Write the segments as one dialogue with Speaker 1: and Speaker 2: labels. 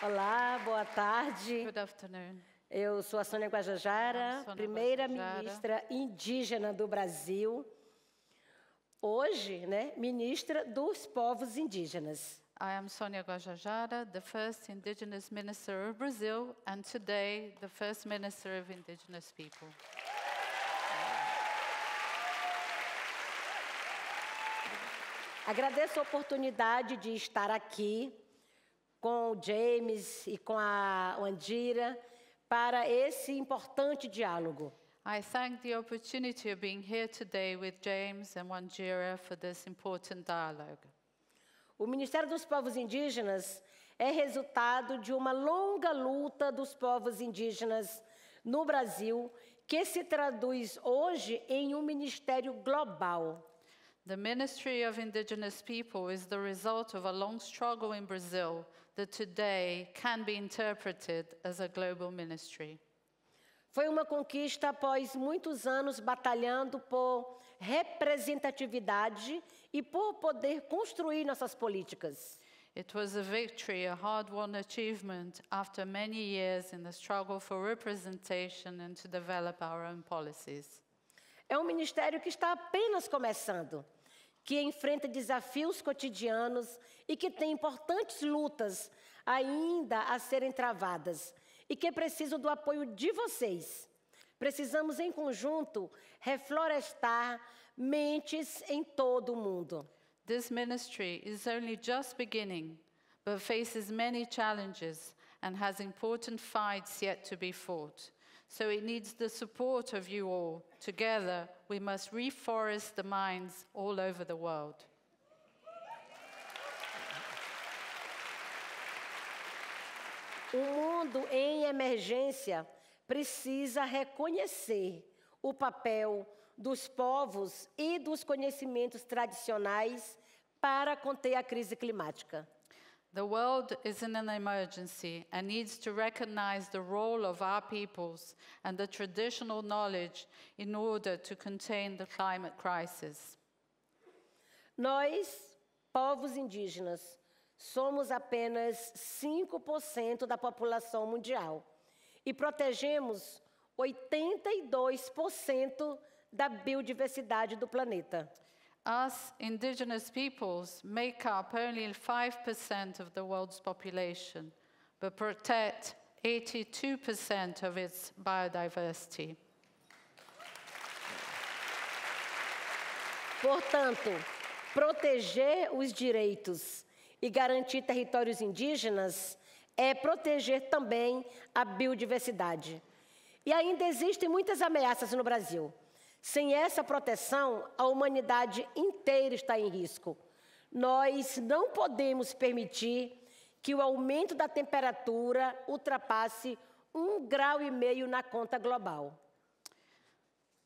Speaker 1: Olá, boa tarde.
Speaker 2: Good afternoon.
Speaker 1: Eu sou a Sônia Guajajara, primeira-ministra indígena do Brasil. Hoje, ministra dos povos indígenas.
Speaker 2: I am Sônia Guajajara, the first Indigenous Minister of Brazil, and today the first Minister of Indigenous People.
Speaker 1: Agradeço a oportunidade de estar aqui com o James e com a Wandira para esse importante diálogo.
Speaker 2: I thank the opportunity of being here today with James and Wandira for this important dialogue.
Speaker 1: O Ministério dos Povos Indígenas é resultado de uma longa luta dos povos indígenas no Brasil, que se traduz hoje em um ministério global.
Speaker 2: The Ministry of Indigenous People is the result of a long struggle in Brazil that today can be interpreted as a global ministry.
Speaker 1: Foi uma conquista após muitos anos batalhando por representatividade e por poder construir nossas políticas.
Speaker 2: It was a victory, a hard-won achievement after many years in the struggle for representation and to develop our own policies.
Speaker 1: É um ministério que está apenas começando, que enfrenta desafios cotidianos e que tem importantes lutas ainda a serem travadas e que precisa do apoio de vocês. Precisamos, em conjunto, reflorestar mentes em todo o mundo.
Speaker 2: This ministry is only just beginning, but faces many challenges and has important fights yet to be fought. So it needs the support of you all. Together, we must reforest the minds all over the world.
Speaker 1: O mundo em emergência precisa reconhecer o papel dos povos e dos conhecimentos tradicionais para conter a crise climática.
Speaker 2: The world is in an emergency and needs to recognize the role of our peoples and the traditional knowledge in order to contain the climate crisis.
Speaker 1: Nós, povos indígenas, somos apenas 5% da população mundial e protegemos 82% da biodiversidade do planeta.
Speaker 2: Us, indigenous peoples, make up only 5% of the world's population, but protect 82% of its biodiversity.
Speaker 1: Portanto, proteger os direitos e garantir territórios indígenas é proteger também a biodiversidade. E ainda existem muitas ameaças no Brasil. Sem essa proteção, a humanidade inteira está em risco. Nós não podemos permitir que o aumento da temperatura ultrapasse 1,5 graus na conta global.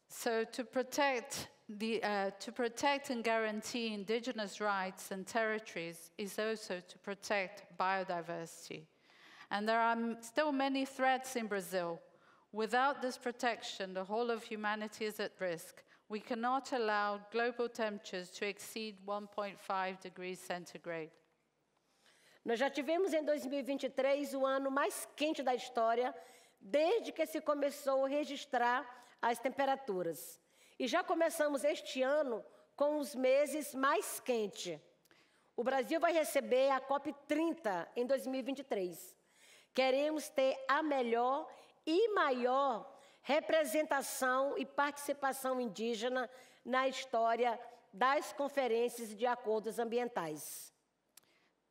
Speaker 2: So to protect and guarantee indigenous rights and territories is also to protect biodiversity. And there are still many threats in Brazil. Without this protection, the whole of humanity is at risk. We cannot allow global temperatures to exceed 1.5 degrees centigrade.
Speaker 1: Nós já tivemos em 2023 o ano mais quente da história, desde que se começou a registrar as temperaturas. E já começamos este ano com os meses mais quentes. O Brasil vai receber a COP30 em 2023. Queremos ter a melhor e maior representação e participação indígena na história das conferências de acordos ambientais.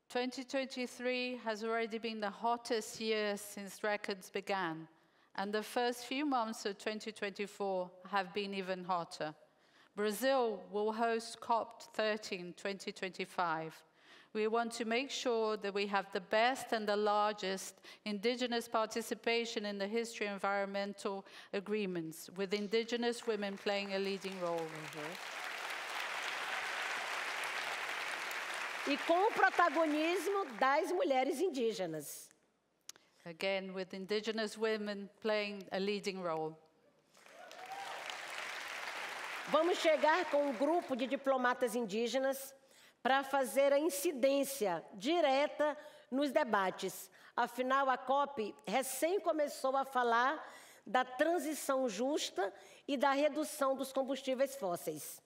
Speaker 2: 2023 has already been the hottest year since records began, and the first few months of 2024 have been even hotter. Brazil will host COP30 in 2025. We want to make sure that we have the best and the largest indigenous participation in the history of environmental agreements, with indigenous women playing a leading role.
Speaker 1: E com o protagonismo das mulheres indígenas.
Speaker 2: again with indigenous women playing a leading role.
Speaker 1: Vamos chegar com um grupo de diplomatas indígenas para fazer a incidência direta nos debates. Afinal, a COP recém começou a falar da transição justa e da redução dos combustíveis fósseis.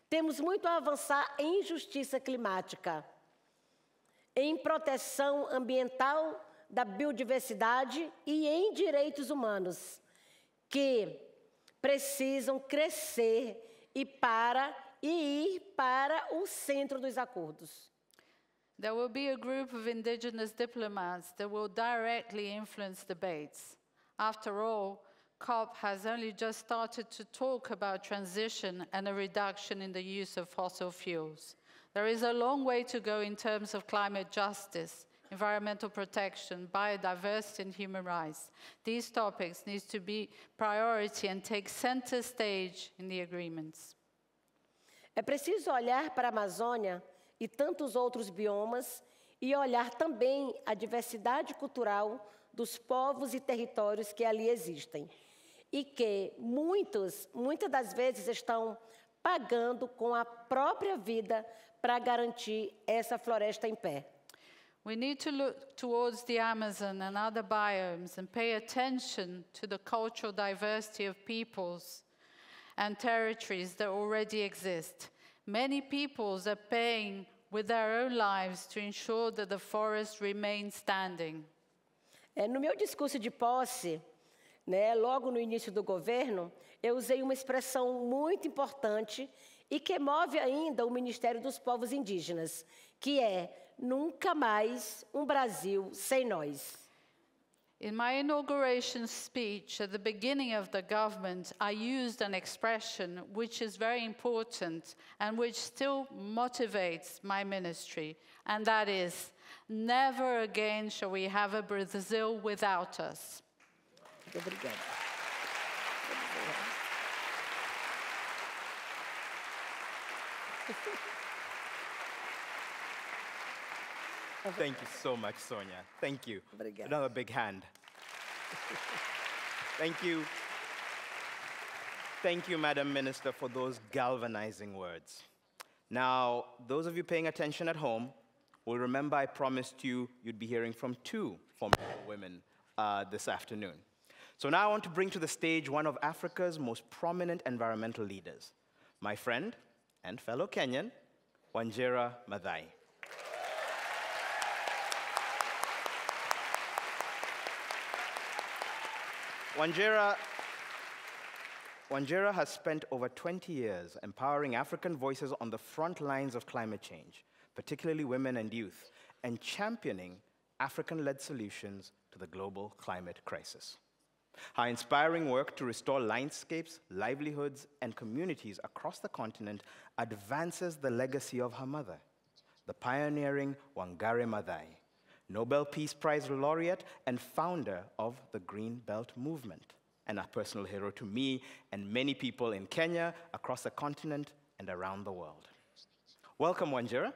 Speaker 1: Temos muito a avançar em justiça climática, em proteção ambiental da biodiversidade e em direitos humanos, que precisam crescer e ir para o centro dos acordos.
Speaker 2: There will be a group of indigenous diplomats that will directly influence debates. After all, COP has only just started to talk about transition and a reduction in the use of fossil fuels. There is a long way to go in terms of climate justice, environmental protection, biodiversity, and human rights. These topics need to be priority and take center stage in the agreements.
Speaker 1: É preciso olhar para a Amazônia e tantos outros biomas e olhar também a diversidade cultural dos povos e territórios que ali existem e que muitas das vezes estão pagando com a própria vida para garantir essa floresta em pé.
Speaker 2: We need to look towards the Amazon and other biomes and pay attention to the cultural diversity of peoples and territories that already exist. Many peoples are paying with their own lives to ensure that the forest remains standing.
Speaker 1: No meu discurso de posse, logo no início do governo, eu usei uma expressão muito importante e que move ainda o Ministério dos Povos Indígenas, que é nunca mais um Brasil sem nós.
Speaker 2: In my inauguration speech at the beginning of the government, I used an expression which is very important and which still motivates my ministry, and that is, never again shall we have a Brazil without us.
Speaker 1: Obrigada.
Speaker 3: Thank you so much, Sonia. Thank you.
Speaker 1: Obrigada.
Speaker 3: Another big hand. Thank you. Thank you, Madam Minister, for those galvanizing words. Now, those of you paying attention at home will remember I promised you you'd be hearing from two formidable women this afternoon. So now I want to bring to the stage one of Africa's most prominent environmental leaders, my friend and fellow Kenyan, Wanjira Maathai. Wanjira has spent over 20 years empowering African voices on the front lines of climate change, particularly women and youth, and championing African-led solutions to the global climate crisis. Her inspiring work to restore landscapes, livelihoods, and communities across the continent advances the legacy of her mother, the pioneering Wangari Maathai, Nobel Peace Prize laureate and founder of the Green Belt Movement, and a personal hero to me and many people in Kenya, across the continent, and around the world. Welcome, Wanjira.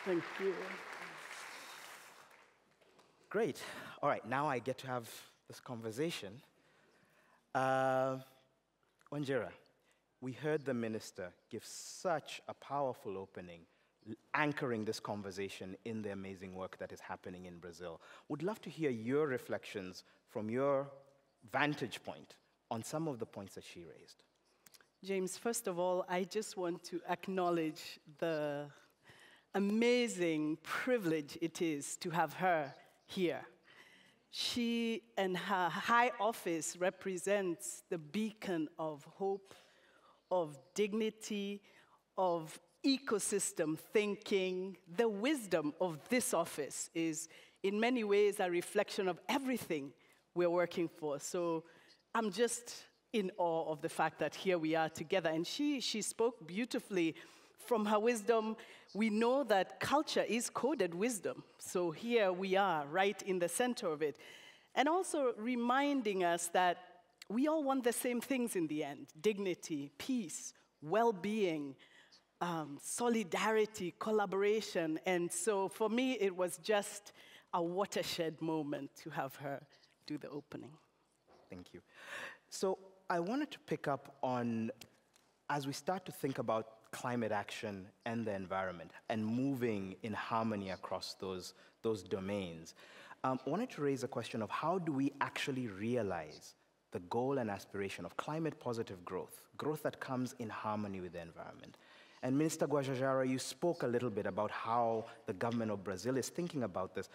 Speaker 4: Thank you.
Speaker 3: Great. All right, now I get to have this conversation. Wanjira, we heard the minister give such a powerful opening, anchoring this conversation in the amazing work that is happening in Brazil. Would love to hear your reflections from your vantage point on some of the points that she raised.
Speaker 4: James, first of all, I just want to acknowledge the amazing privilege it is to have her here. She and her high office represents the beacon of hope, of dignity, of ecosystem thinking. The wisdom of this office is, in many ways, a reflection of everything we're working for. So I'm just in awe of the fact that here we are together. And she spoke beautifully from her wisdom. We know that culture is coded wisdom. So here we are, right in the center of it. And also reminding us that we all want the same things in the end: dignity, peace, well-being, solidarity, collaboration. And so for me, it was just a watershed moment to have her do the opening.
Speaker 3: Thank you. So I wanted to pick up on, as we start to think about climate action and the environment and moving in harmony across those domains, I wanted to raise a question of how do we actually realize the goal and aspiration of climate-positive growth, growth that comes in harmony with the environment. And Minister Guajajara, you spoke a little bit about how the government of Brazil is thinking about this,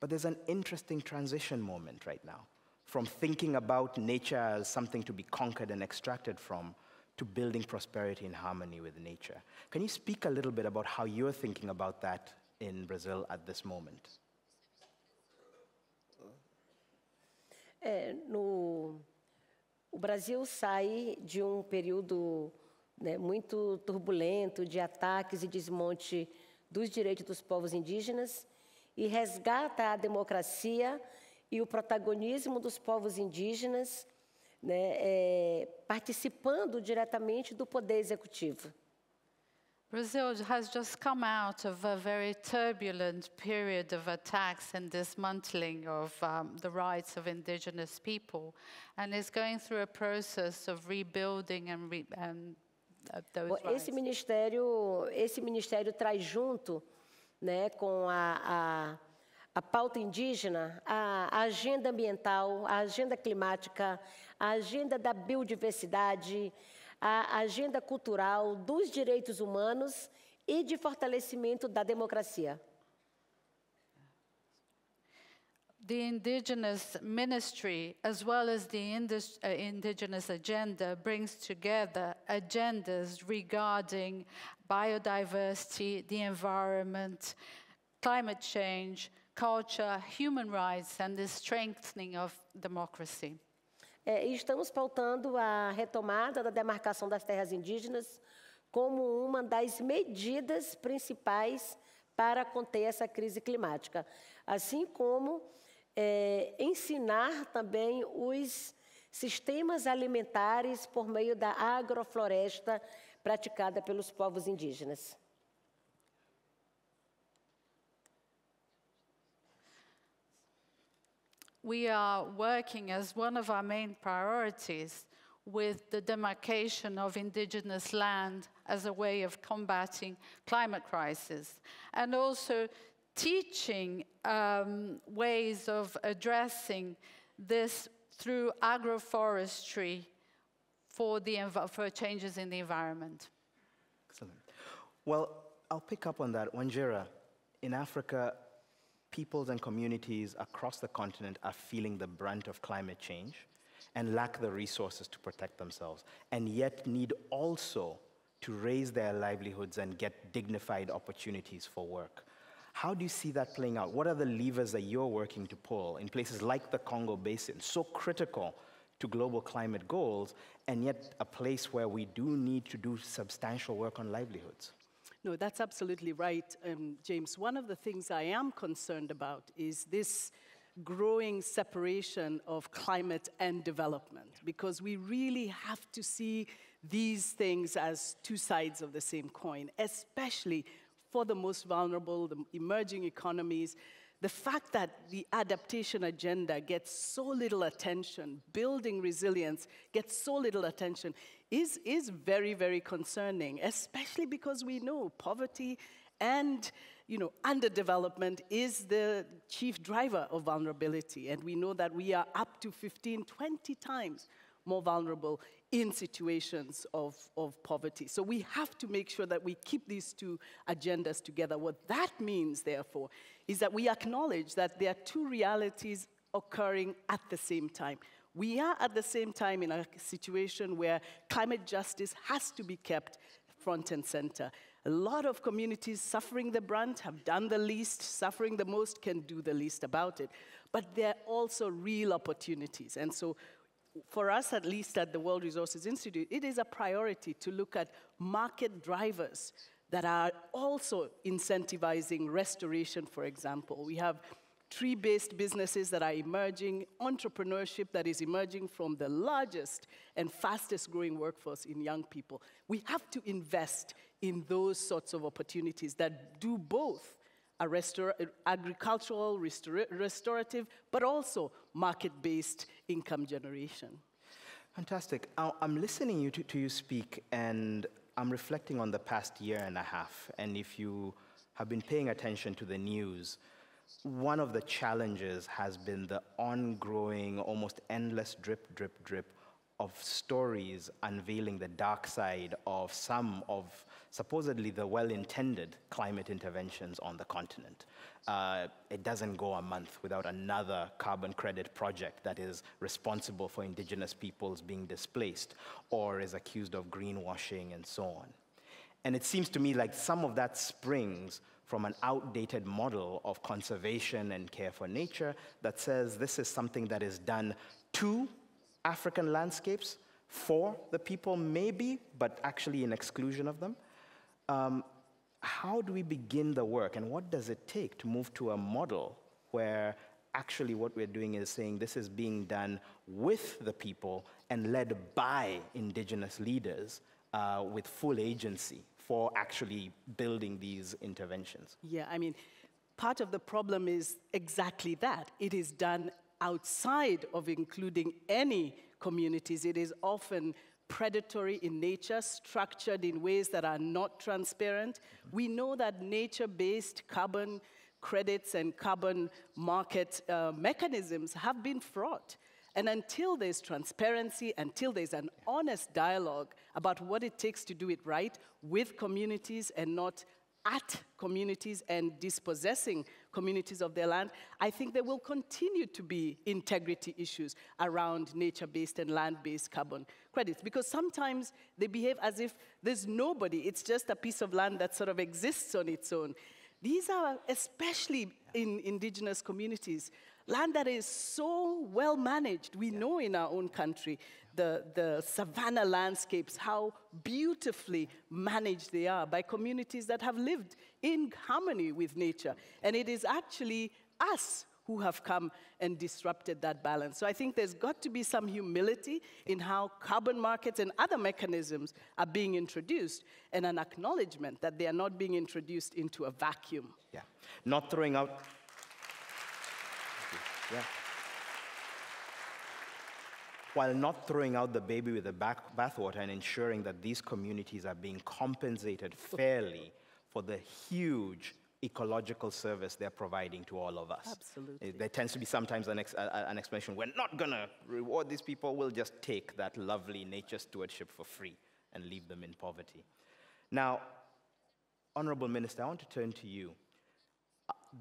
Speaker 3: but there's an interesting transition moment right now, from thinking about nature as something to be conquered and extracted from, to building prosperity in harmony with nature. Can you speak a little bit about how you're thinking about that in Brazil at this moment?
Speaker 1: O Brasil sai de período muito turbulento de ataques e desmonte dos direitos dos povos indígenas e resgata a democracia e o protagonismo dos povos indígenas, participando diretamente do poder executivo.
Speaker 2: Brazil has just come out of a very turbulent period of attacks and dismantling of the rights of indigenous people, and is going through a process of rebuilding and those rights.
Speaker 1: Esse ministério traz junto, com a pauta indígena, a agenda ambiental, a agenda climática, a agenda da biodiversidade, a agenda cultural, dos direitos humanos e de fortalecimento da democracia.
Speaker 2: The indigenous ministry, as well as the indigenous agenda, brings together agendas regarding biodiversity, the environment, climate change, culture, human rights, and the strengthening of democracy.
Speaker 1: E estamos pautando a retomada da demarcação das terras indígenas como uma das medidas principais para conter essa crise climática, assim como ensinar também os sistemas alimentares por meio da agrofloresta praticada pelos povos indígenas.
Speaker 2: We are working as one of our main priorities with the demarcation of indigenous land as a way of combating climate crisis, and also teaching ways of addressing this through agroforestry for changes in the environment.
Speaker 3: Excellent. Well, I'll pick up on that. Wanjira, in Africa, peoples and communities across the continent are feeling the brunt of climate change and lack the resources to protect themselves, and yet need also to raise their livelihoods and get dignified opportunities for work. How do you see that playing out? What are the levers that you're working to pull in places like the Congo Basin, so critical to global climate goals, and yet a place where we do need to do substantial work on livelihoods?
Speaker 4: No, that's absolutely right, James. One of the things I am concerned about is this growing separation of climate and development, because we really have to see these things as two sides of the same coin, especially for the most vulnerable, the emerging economies. The fact that the adaptation agenda gets so little attention, building resilience gets so little attention, is very, very concerning, especially because we know poverty and underdevelopment is the chief driver of vulnerability. And we know that we are up to 15, 20 times more vulnerable in situations of poverty. So we have to make sure that we keep these two agendas together. What that means, therefore, is that we acknowledge that there are two realities occurring at the same time. We are at the same time in a situation where climate justice has to be kept front and center. A lot of communities suffering the brunt have done the least, suffering the most can do the least about it. But there are also real opportunities. And so for us, at least at the World Resources Institute, it is a priority to look at market drivers that are also incentivizing restoration, for example. We have tree-based businesses that are emerging, entrepreneurship that is emerging from the largest and fastest growing workforce in young people. We have to invest in those sorts of opportunities that do both agricultural, restorative, but also market-based income generation.
Speaker 3: Fantastic. I'm listening to you speak, and I'm reflecting on the past year and a half. And if you have been paying attention to the news, one of the challenges has been the ongoing, almost endless drip, drip, drip of stories unveiling the dark side of some of supposedly the well-intended climate interventions on the continent. It doesn't go a month without another carbon credit project that is responsible for indigenous peoples being displaced or is accused of greenwashing and so on. And it seems to me like some of that springs from an outdated model of conservation and care for nature that says this is something that is done to African landscapes, for the people maybe, but actually in exclusion of them. How do we begin the work, and what does it take to move to a model where actually what we're doing is saying this is being done with the people and led by indigenous leaders with full agency for actually building these interventions?
Speaker 4: Yeah, I mean, part of the problem is exactly that. It is done outside of including any communities. It is often predatory in nature, structured in ways that are not transparent. We know that nature-based carbon credits and carbon market mechanisms have been fraught. And until there's transparency, until there's an honest dialogue about what it takes to do it right with communities and not at communities and dispossessing communities of their land, I think there will continue to be integrity issues around nature-based and land-based carbon credits, because sometimes they behave as if there's nobody, it's just a piece of land that sort of exists on its own. These are, especially in indigenous communities, land that is so well managed. We know in our own country, the savanna landscapes, how beautifully managed they are by communities that have lived in harmony with nature. And it is actually us who have come and disrupted that balance. So I think there's got to be some humility in how carbon markets and other mechanisms are being introduced, and an acknowledgement that they are not being introduced into a vacuum.
Speaker 3: Yeah, not throwing out. Yeah. While not throwing out the baby with the bathwater and ensuring that these communities are being compensated fairly for the huge ecological service they're providing to all of us.
Speaker 4: Absolutely.
Speaker 3: There tends to be sometimes an explanation, we're not going to reward these people, we'll just take that lovely nature stewardship for free and leave them in poverty. Now, Honorable Minister, I want to turn to you.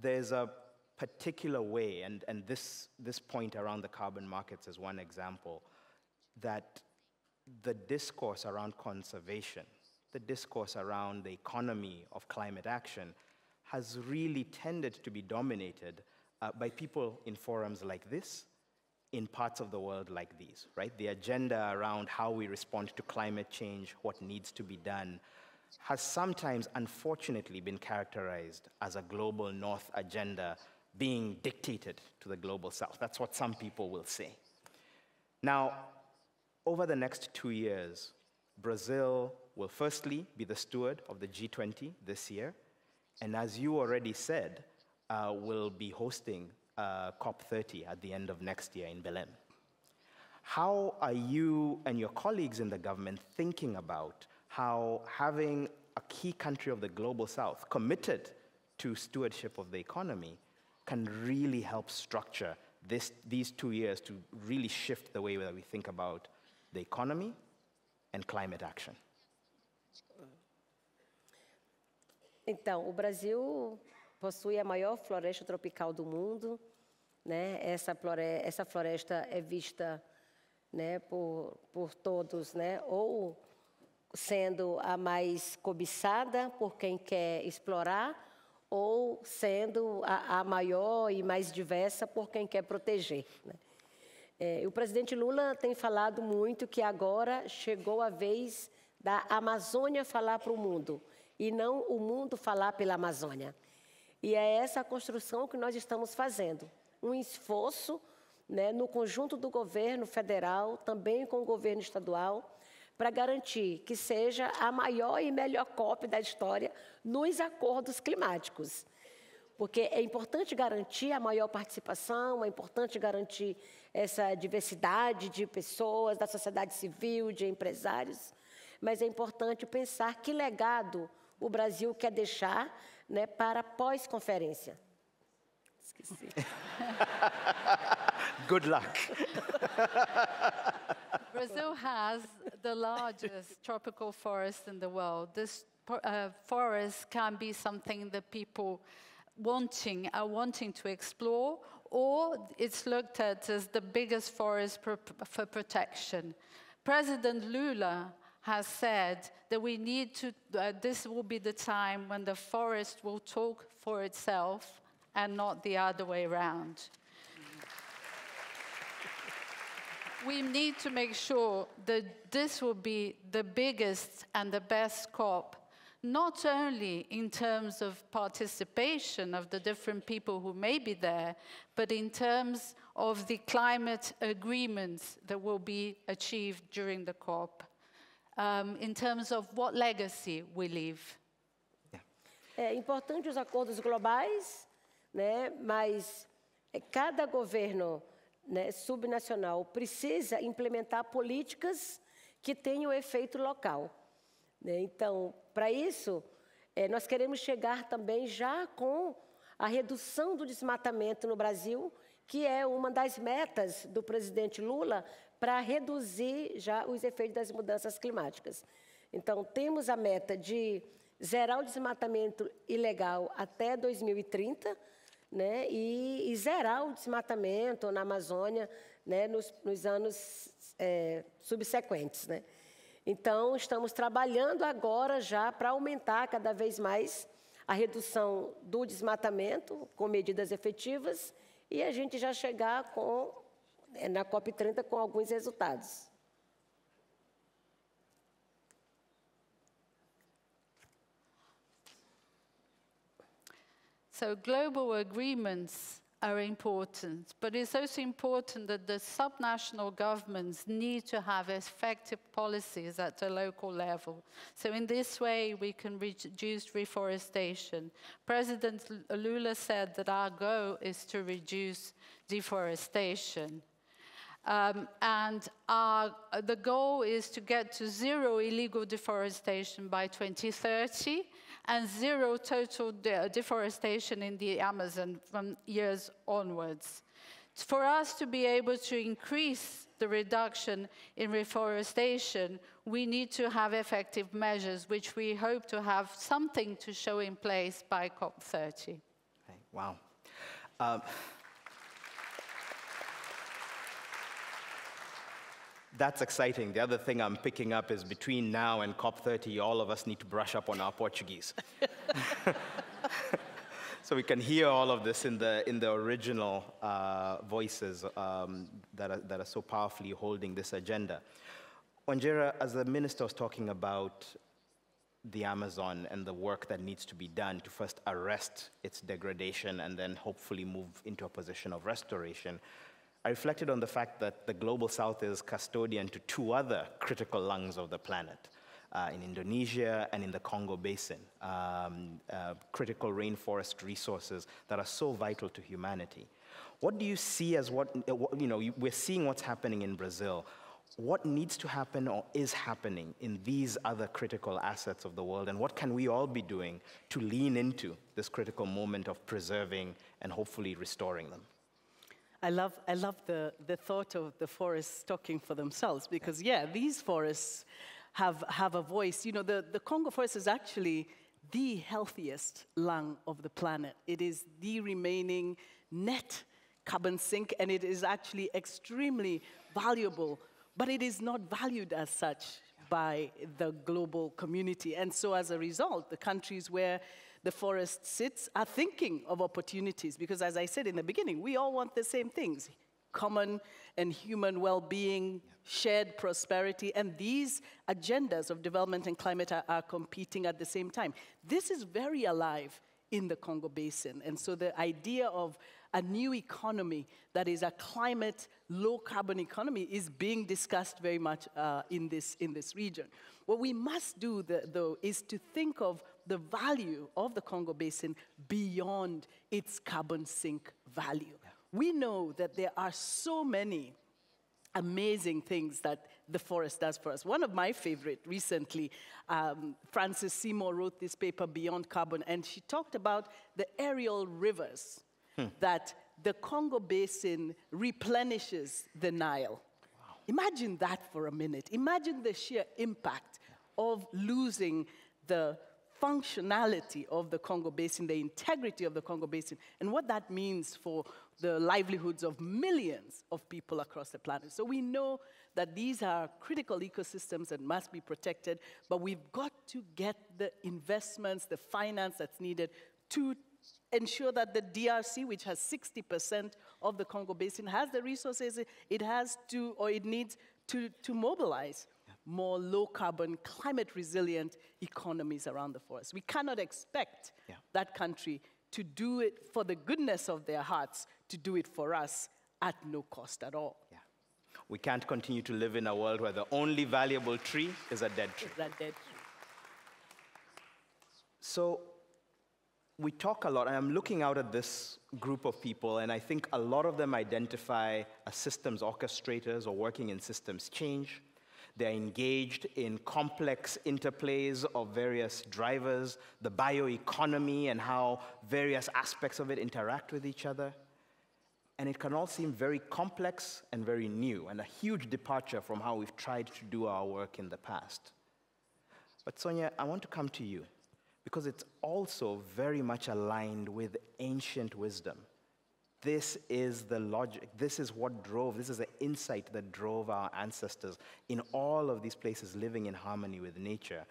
Speaker 3: There's a particular way, and this point around the carbon markets is one example, that the discourse around conservation, the discourse around the economy of climate action has really tended to be dominated by people in forums like this, in parts of the world like these, right? The agenda around how we respond to climate change, what needs to be done, has sometimes, unfortunately, been characterized as a global north agenda being dictated to the global south. That's what some people will say. Now, over the next 2 years, Brazil will firstly be the steward of the G20 this year, and as you already said, will be hosting COP30 at the end of next year in Belém. How are you and your colleagues in the government thinking about how having a key country of the global south committed to stewardship of the economy can really help structure these 2 years to really shift the way that we think about the economy and climate action?
Speaker 1: Então, o Brasil possui a maior floresta tropical do mundo, né? Essa floresta é vista, né, por todos, né, ou sendo a mais cobiçada por quem quer explorar, ou sendo a maior e mais diversa por quem quer proteger, né? O presidente Lula tem falado muito que agora chegou a vez da Amazônia falar para o mundo, e não o mundo falar pela Amazônia. E é essa a construção que nós estamos fazendo. Um esforço, né, no conjunto do governo federal, também com o governo estadual, para garantir que seja a maior e melhor COP da história nos acordos climáticos. Porque é importante garantir a maior participação, é importante garantir essa diversidade de pessoas, da sociedade civil, de empresários, mas é importante pensar que legado o Brasil quer deixar, né, para pós-conferência. Esqueci.
Speaker 3: Good luck.
Speaker 2: Brazil has the largest tropical forest in the world. This forest can be something that people are wanting to explore, or it's looked at as the biggest forest for protection. President Lula has said that we need to, this will be the time when the forest will talk for itself and not the other way around. We need to make sure that this will be the biggest and the best COP, not only in terms of participation of the different people who may be there, but in terms of the climate agreements that will be achieved during the COP, in terms of what legacy we leave.
Speaker 1: É importante os acordos globais, né, mas cada governo, né, subnacional precisa implementar políticas que tenham efeito local. Né? Então, para isso, nós queremos chegar também já com a redução do desmatamento no Brasil, que é uma das metas do presidente Lula para reduzir já os efeitos das mudanças climáticas. Então, temos a meta de zerar o desmatamento ilegal até 2030, né, e zerar o desmatamento na Amazônia, né, nos anos subsequentes. Né. Então, estamos trabalhando agora já para aumentar cada vez mais a redução do desmatamento com medidas efetivas e a gente já chegar na COP30 com alguns resultados.
Speaker 2: So global agreements are important, but it's also important that the subnational governments need to have effective policies at the local level. So in this way, we can reduce reforestation. President Lula said that our goal is to reduce deforestation. And the goal is to get to zero illegal deforestation by 2030 and zero total deforestation in the Amazon from years onwards. For us to be able to increase the reduction in reforestation, we need to have effective measures, which we hope to have something to show in place by COP30.
Speaker 3: Okay, wow. That's exciting. The other thing I'm picking up is between now and COP30, all of us need to brush up on our Portuguese. So we can hear all of this in the original voices that are so powerfully holding this agenda. Wanjira, as the minister was talking about the Amazon and the work that needs to be done to first arrest its degradation and then hopefully move into a position of restoration, I reflected on the fact that the Global South is custodian to two other critical lungs of the planet, in Indonesia and in the Congo Basin, critical rainforest resources that are so vital to humanity. What do you see as we're seeing what's happening in Brazil. What needs to happen or is happening in these other critical assets of the world, and what can we all be doing to lean into this critical moment of preserving and hopefully restoring them?
Speaker 4: I love the thought of the forests talking for themselves, because, these forests have a voice. You know, the Congo forest is actually the healthiest lung of the planet. It is the remaining net carbon sink, and it is actually extremely valuable, but it is not valued as such by the global community. And so as a result, the countries where the forest sits are thinking of opportunities, because as I said in the beginning, we all want the same things: common and human well-being, shared prosperity, and these agendas of development and climate are competing at the same time. This is very alive in the Congo Basin. And so the idea of a new economy that is a climate, low-carbon economy is being discussed very much in this region. What we must do, though, is to think of the value of the Congo Basin beyond its carbon sink value. Yeah. We know that there are so many amazing things that the forest does for us. One of my favorite recently, Frances Seymour wrote this paper, Beyond Carbon, and she talked about the aerial rivers that the Congo Basin replenishes the Nile. Wow. Imagine that for a minute. Imagine the sheer impact of losing the functionality of the Congo Basin, the integrity of the Congo Basin, and what that means for the livelihoods of millions of people across the planet. So we know that these are critical ecosystems that must be protected, but we've got to get the investments, the finance that's needed to ensure that the DRC, which has 60% of the Congo Basin, has the resources it has to, or it needs to mobilize more low-carbon, climate-resilient economies around the forest. We cannot expect that country to do it for the goodness of their hearts, to do it for us at no cost at all. Yeah.
Speaker 3: We can't continue to live in a world where the only valuable tree is a dead tree.
Speaker 4: Is a dead tree.
Speaker 3: So we talk a lot, and I'm looking out at this group of people, and I think a lot of them identify as systems orchestrators or working in systems change. They're engaged in complex interplays of various drivers, the bioeconomy and how various aspects of it interact with each other. And it can all seem very complex and very new, and a huge departure from how we've tried to do our work in the past. But Sonia, I want to come to you, because it's also very much aligned with ancient wisdom. This is the logic, this is the insight that drove our ancestors in all of these places living in harmony with nature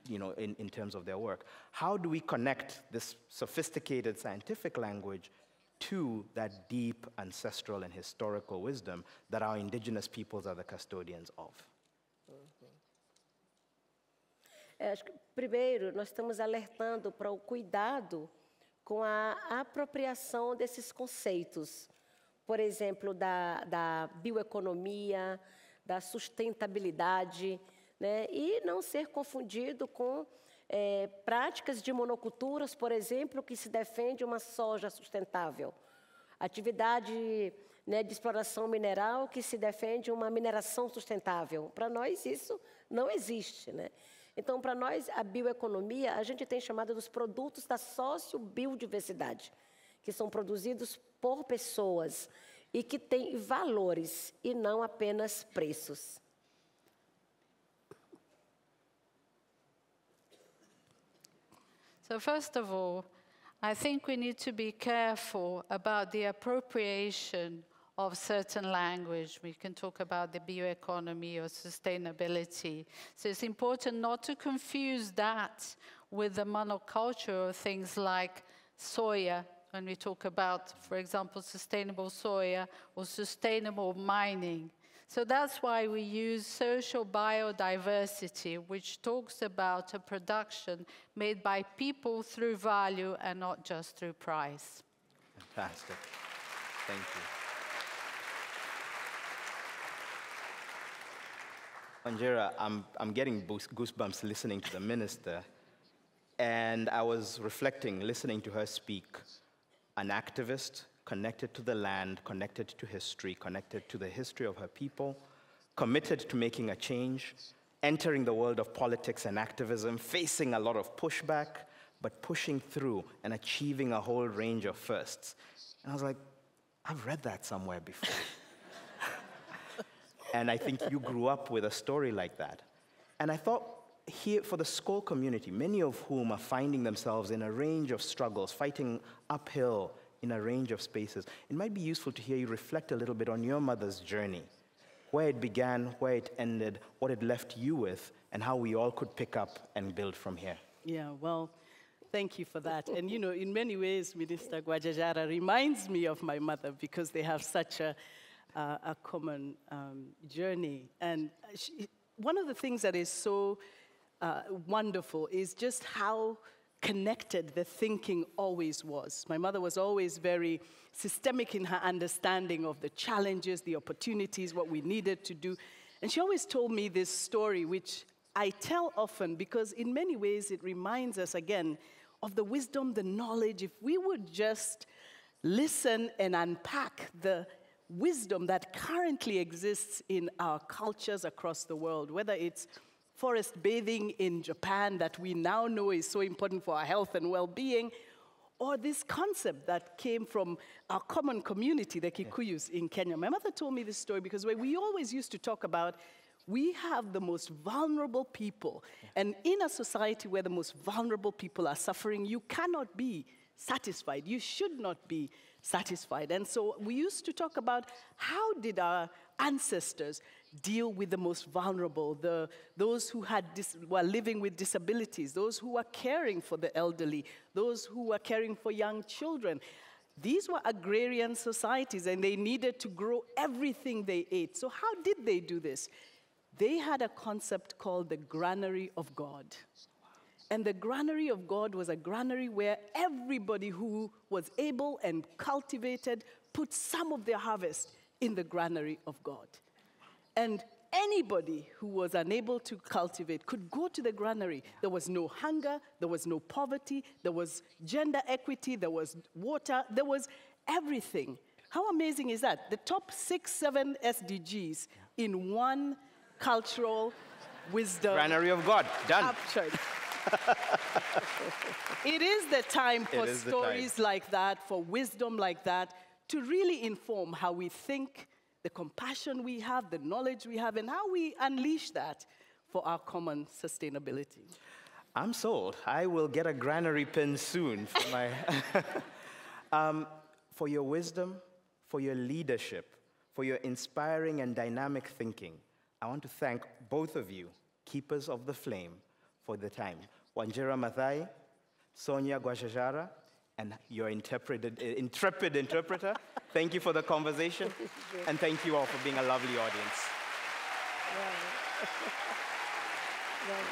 Speaker 3: in terms of their work. How do we connect this sophisticated scientific language to that deep ancestral and historical wisdom that our indigenous peoples are the custodians of?
Speaker 1: Acho que, primeiro, nós estamos alertando para o cuidado com a apropriação desses conceitos, por exemplo, da bioeconomia, da sustentabilidade, né? E não ser confundido com práticas de monoculturas, por exemplo, que se defende uma soja sustentável. Atividade, né, de exploração mineral que se defende uma mineração sustentável. Para nós, isso não existe, né? Então, para nós, a bioeconomia, a gente tem chamado dos produtos da sociobiodiversidade, que são produzidos por pessoas e que têm valores e não apenas preços.
Speaker 2: So first of all, I think we need to be careful about the appropriation of certain language. We can talk about the bioeconomy or sustainability. So it's important not to confuse that with the monoculture of things like soya, when we talk about, for example, sustainable soya or sustainable mining. So that's why we use social biodiversity, which talks about a production made by people through value and not just through price.
Speaker 3: Fantastic. Thank you. Wanjira, I'm getting goosebumps listening to the minister, and I was reflecting, listening to her speak, an activist connected to the land, connected to history, connected to the history of her people, committed to making a change, entering the world of politics and activism, facing a lot of pushback, but pushing through and achieving a whole range of firsts. And I was like, I've read that somewhere before. And I think you grew up with a story like that. And I thought, here, for the Skol community, many of whom are finding themselves in a range of struggles, fighting uphill in a range of spaces, it might be useful to hear you reflect a little bit on your mother's journey, where it began, where it ended, what it left you with, and how we all could pick up and build from here.
Speaker 4: Yeah, well, thank you for that. And you know, in many ways, Minister Guajajara reminds me of my mother because they have such a common journey. And one of the things that is so wonderful is just how connected the thinking always was. My mother was always very systemic in her understanding of the challenges, the opportunities, what we needed to do. And she always told me this story, which I tell often because in many ways it reminds us again of the wisdom, the knowledge. If we would just listen and unpack the wisdom that currently exists in our cultures across the world, whether it's forest bathing in Japan that we now know is so important for our health and well-being, or this concept that came from our common community, the Kikuyus in Kenya. My mother told me this story because we always used to talk about we have the most vulnerable people. And in a society where the most vulnerable people are suffering, you cannot be satisfied. You should not be satisfied. And so we used to talk about how did our ancestors deal with the most vulnerable, those who were living with disabilities, those who were caring for the elderly, those who were caring for young children. These were agrarian societies, and they needed to grow everything they ate. So how did they do this? They had a concept called the granary of God. And the granary of God was a granary where everybody who was able and cultivated put some of their harvest in the granary of God. And anybody who was unable to cultivate could go to the granary. There was no hunger, there was no poverty, there was gender equity, there was water, there was everything. How amazing is that? The top 6, 7 SDGs in one cultural wisdom.
Speaker 3: Granary of God, done.
Speaker 4: Captured. It is the time for stories like that, for wisdom like that, to really inform how we think, the compassion we have, the knowledge we have, and how we unleash that for our common sustainability.
Speaker 3: I'm sold. I will get a granary pin soon for my for your wisdom, for your leadership, for your inspiring and dynamic thinking. I want to thank both of you, keepers of the flame, for the time. Wanjira Maathai, Sonia Guajajara, and your intrepid interpreter. Thank you for the conversation, and thank you all for being a lovely audience.
Speaker 1: Wow. Wow.